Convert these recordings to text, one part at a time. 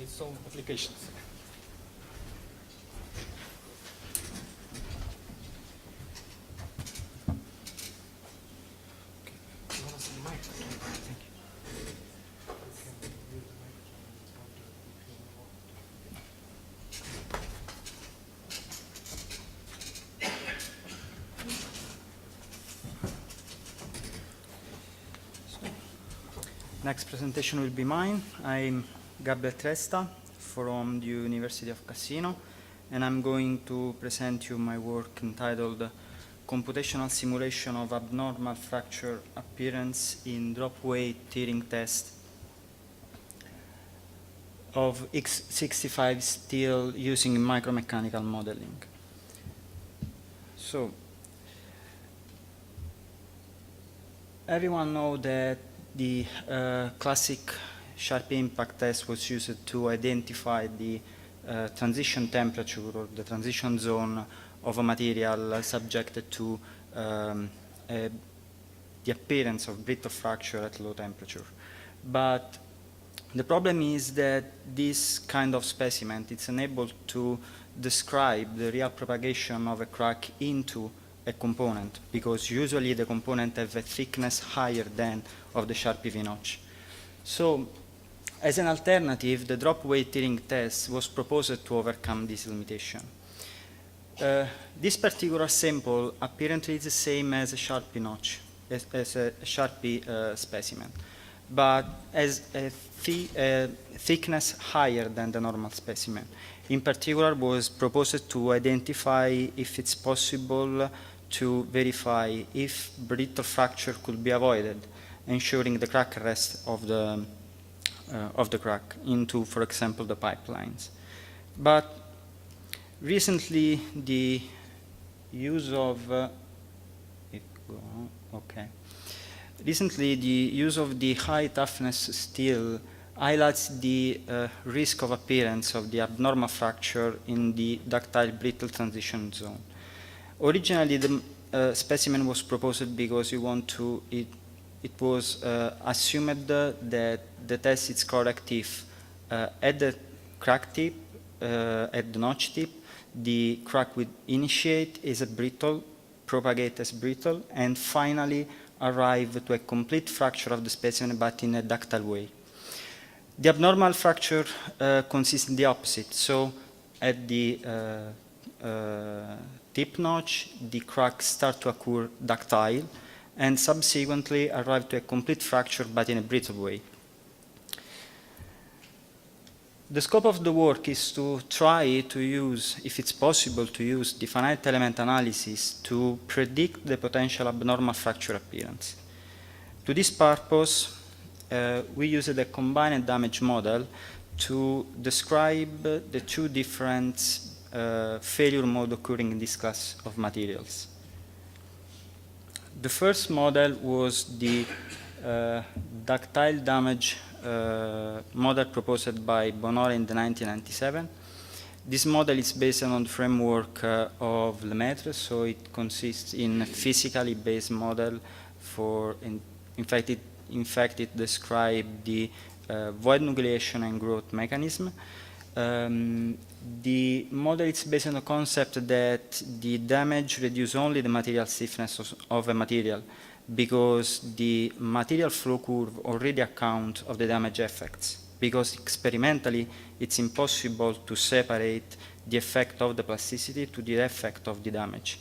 its own applications. Next presentation will be mine. I'm Gabriel Tresta from the University of Cassino, and I'm going to present you my work entitled Computational Simulation of Abnormal Fracture Appearance in Drop Weight Tearing Test of x65 steel using micromechanical modeling. So, everyone knows that the classic sharp impact test was used to identify the transition temperature or the transition zone of a material subjected to the appearance of brittle fracture at low temperature. But the problem is that this kind of specimen is unable to describe the real propagation of a crack into a component, because usually the component have a thickness higher than of the sharp PV notch. So, as an alternative, the drop weight tearing test was proposed to overcome this limitation. This particular sample apparently is the same as a Sharpie notch, as a Sharpie specimen, but has a thickness higher than the normal specimen. In particular, was proposed to identify if it's possible to verify if brittle fracture could be avoided, ensuring the crack arrest of the crack into, for example, the pipelines. But recently, the use of the high toughness steel highlights the risk of appearance of the abnormal fracture in the ductile brittle transition zone. Originally, the specimen was proposed because it was assumed that the test is correct if at the crack tip, at the notch tip, the crack would initiate as a brittle, propagate as brittle, and finally arrive to a complete fracture of the specimen, but in a ductile way. The abnormal fracture consists in the opposite. So at the tip notch, the cracks start to occur ductile and subsequently arrive to a complete fracture, but in a brittle way. The scope of the work is to try to use, if it's possible, to use the finite element analysis to predict the potential abnormal fracture appearance. To this purpose, we used a combined damage model to describe the two different failure modes occurring in this class of materials. The first model was the ductile damage model proposed by Bonora in 1997. This model is based on the framework of Lemaitre, so it consists in a physically based model for, in fact, it describes the void nucleation and growth mechanism. The model is based on the concept that the damage reduces only the material stiffness of a material, because the material flow curve already accounts of the damage effects, because experimentally it's impossible to separate the effect of the plasticity to the effect of the damage.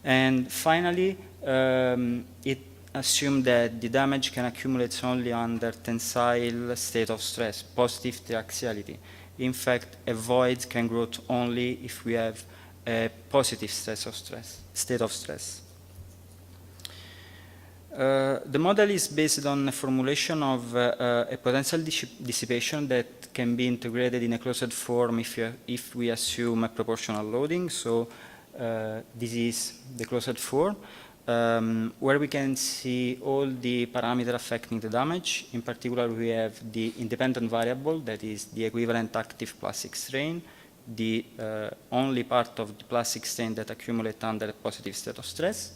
And finally, it assumes that the damage can accumulate only under tensile state of stress, positive triaxiality. In fact, a void can grow only if we have a positive state of stress. The model is based on a formulation of a potential dissipation that can be integrated in a closed form if we assume a proportional loading. So this is the closed form, where we can see all the parameters affecting the damage. In particular, we have the independent variable, that is the equivalent active plastic strain, the only part of the plastic strain that accumulates under a positive state of stress.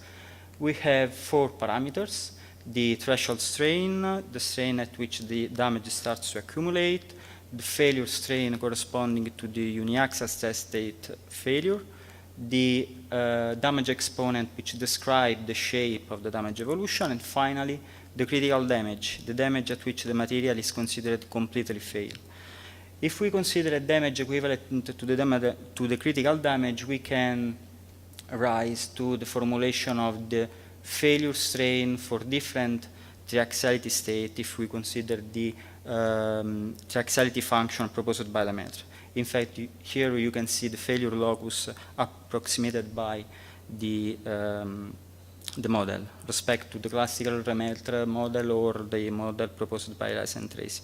We have 4 parameters: the threshold strain, the strain at which the damage starts to accumulate, the failure strain corresponding to the uniaxial stress state failure, the damage exponent which describes the shape of the damage evolution, and finally the critical damage, the damage at which the material is considered completely failed. If we consider a damage equivalent to the critical damage, we can rise to the formulation of the failure strain for different triaxiality state if we consider the triaxiality function proposed by Lemaitre. In fact, here you can see the failure locus approximated by the model, respect to the classical Lemaitre model or the model proposed by Rice and Tracy.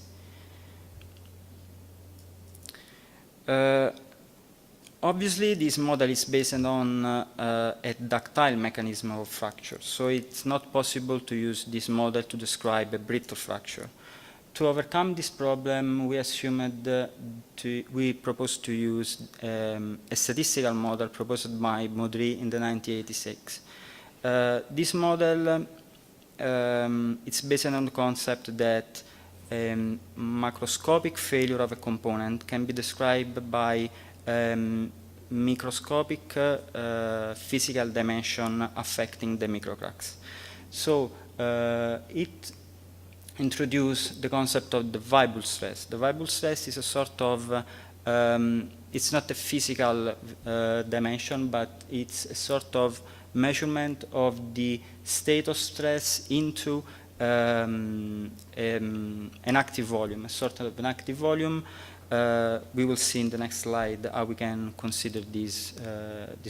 Obviously, this model is based on a ductile mechanism of fracture, so it's not possible to use this model to describe a brittle fracture. To overcome this problem, we proposed to use a statistical model proposed by Modry in the 1986. This model it's based on the concept that macroscopic failure of a component can be described by microscopic physical dimension affecting the microcracks. So it introduced the concept of the Weibull stress. The Weibull stress is a sort of, it's not a physical dimension, but it's a sort of measurement of the state of stress into an active volume, a sort of an active volume. We will see in the next slide how we can consider this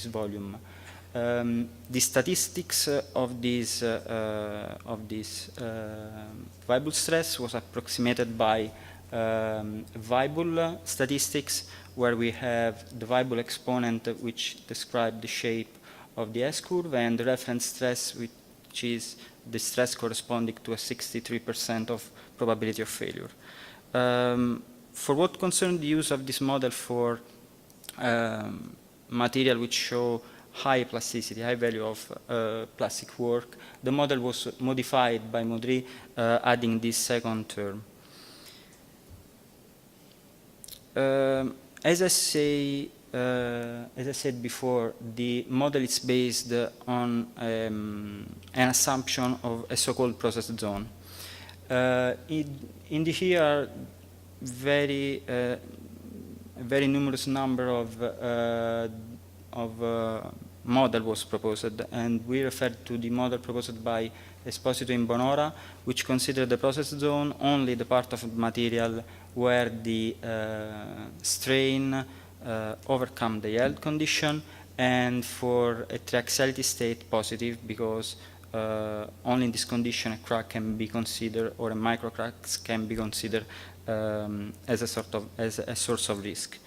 volume. The statistics of this Weibull stress was approximated by Weibull statistics, where we have the Weibull exponent which describes the shape of the S-curve, and the reference stress, which is the stress corresponding to a 63% of probability of failure. For what concerns the use of this model for material which show high plasticity, high value of plastic work, the model was modified by Modry, adding this second term. As I said before, the model is based on an assumption of a so-called process zone. In the here very numerous number of model was proposed, and we referred to the model proposed by Esposito in Bonora, which considered the process zone only the part of material where the strain overcome the yield condition, and for a triaxiality state positive, because only in this condition a crack can be considered, or a microcracks can be considered as a source of risk.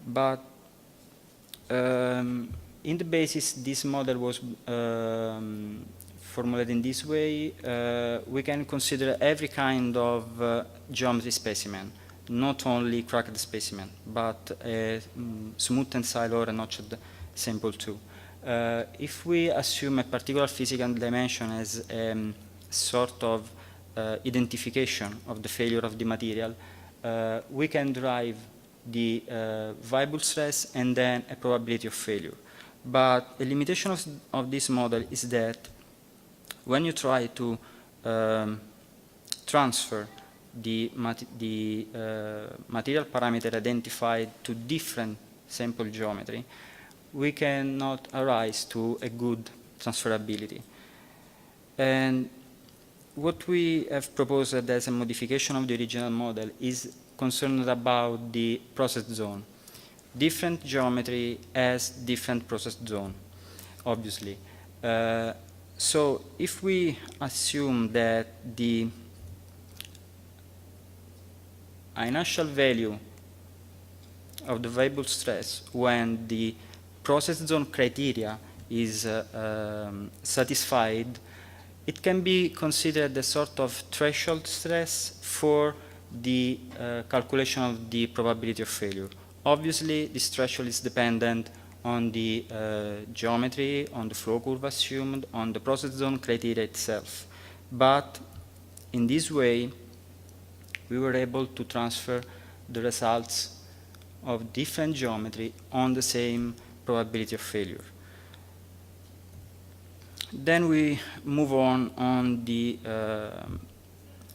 But in the basis, this model was formulated in this way. We can consider every kind of geometry specimen, not only cracked specimen, but a smooth tensile or a notched sample too. If we assume a particular physical dimension as a sort of identification of the failure of the material, we can derive the Weibull stress and then a probability of failure. But a limitation of this model is that when you try to transfer the material parameter identified to different sample geometry, we cannot arise to a good transferability. And what we have proposed as a modification of the original model is concerned about the process zone. Different geometry has different process zone, obviously. So if we assume that the initial value of the Weibull stress when the process zone criteria is satisfied, it can be considered a sort of threshold stress for the calculation of the probability of failure. Obviously, this threshold is dependent on the geometry, on the flow curve assumed, on the process zone criteria itself. But in this way, we were able to transfer the results of different geometry on the same probability of failure. Then we move on the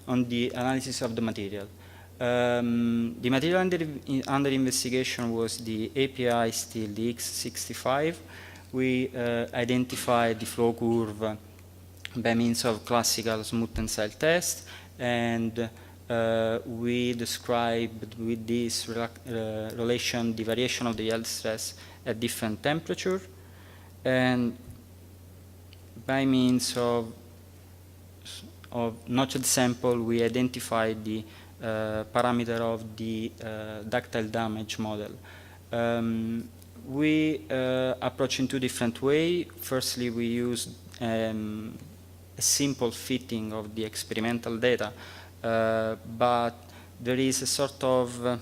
analysis of the material. The material under investigation was the API steel, the x65. We identified the flow curve by means of classical smooth tensile test, and we described with this relation the variation of the yield stress at different temperature, and by means of notched sample we identified the parameter of the ductile damage model. We approach in two different ways. Firstly, we used a simple fitting of the experimental data, but there is a sort of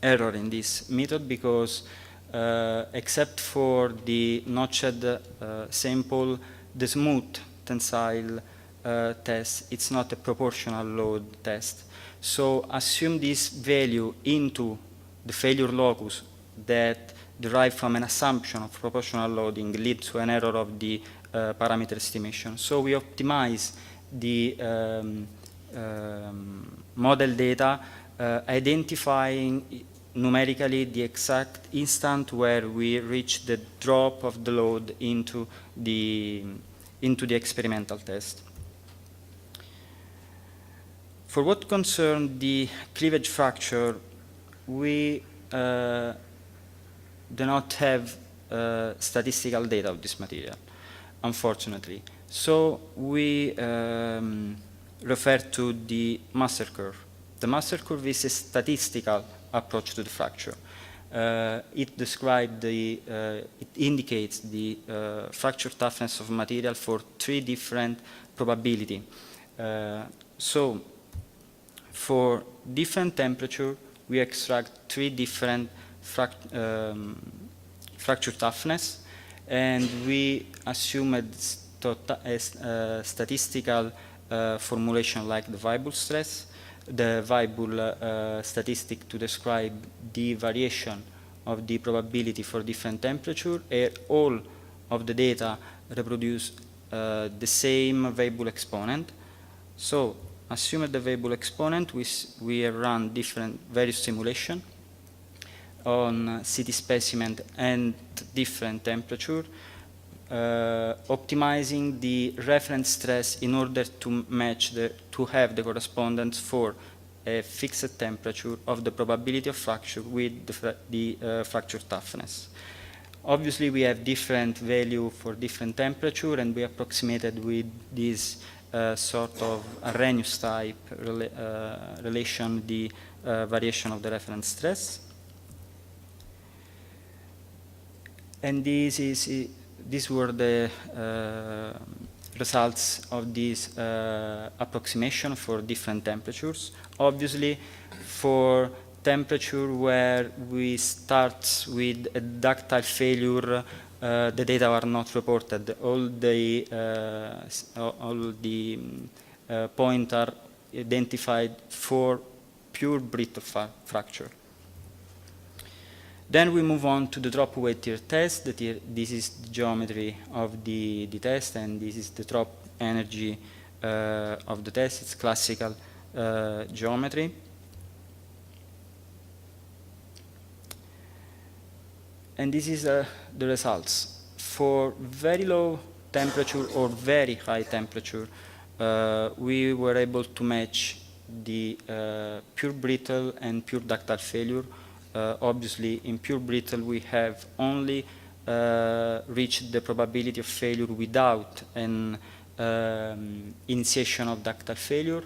error in this method because except for the notched sample, the smooth tensile test, it's not a proportional load test. So assume this value into the failure locus that derived from an assumption of proportional loading leads to an error of the parameter estimation. So we optimize the model data, identifying numerically the exact instant where we reach the drop of the load into the experimental test. For what concerns the cleavage fracture, we do not have statistical data of this material, unfortunately. So we refer to the master curve. The master curve is a statistical approach to the fracture. It describes it indicates the fracture toughness of material for three different probability. So for different temperature, we extract three different fracture toughness, and we assume a statistical formulation like the Weibull stress, the Weibull statistic to describe the variation of the probability for different temperature, and all of the data reproduce the same Weibull exponent. So assume the Weibull exponent, we run various simulations on CT specimen and different temperature, optimizing the reference stress in order to match to have the correspondence for a fixed temperature of the probability of fracture with the fracture toughness. Obviously, we have different value for different temperature, and we approximated with this sort of Arrhenius type relation the variation of the reference stress. And these were the results of this approximation for different temperatures. Obviously, for temperature where we start with a ductile failure, the data are not reported. All the points are identified for pure brittle fracture. Then we move on to the drop weight tier test. This is the geometry of the test, and this is the drop energy of the test. It's classical geometry. And this is the results. For very low temperature or very high temperature, we were able to match the pure brittle and pure ductile failure. Obviously, in pure brittle, we have only reached the probability of failure without an initiation of ductile failure.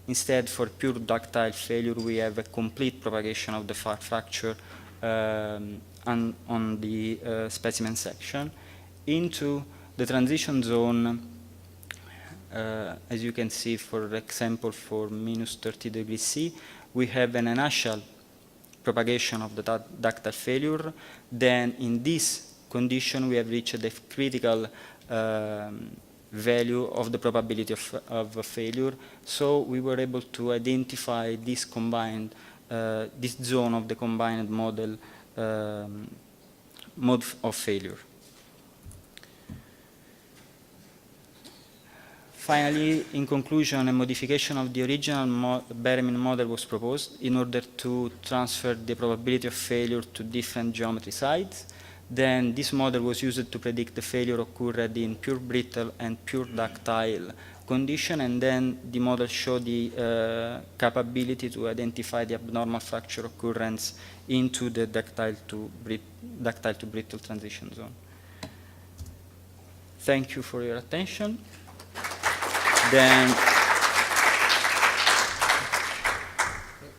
Instead, for pure ductile failure, we have a complete propagation of the fracture on the specimen section into the transition zone. As you can see, for example, for minus 30 degrees C, we have an initial propagation of the ductile failure. Then in this condition, we have reached the critical value of the probability of a failure. So we were able to identify this combined, this zone of the combined model mode of failure. Finally, in conclusion, a modification of the original Beremin model was proposed in order to transfer the probability of failure to different geometry sites. Then this model was used to predict the failure occurred in pure brittle and pure ductile condition, and then the model showed the capability to identify the abnormal fracture occurrence into the ductile to brittle transition zone. Thank you for your attention. Then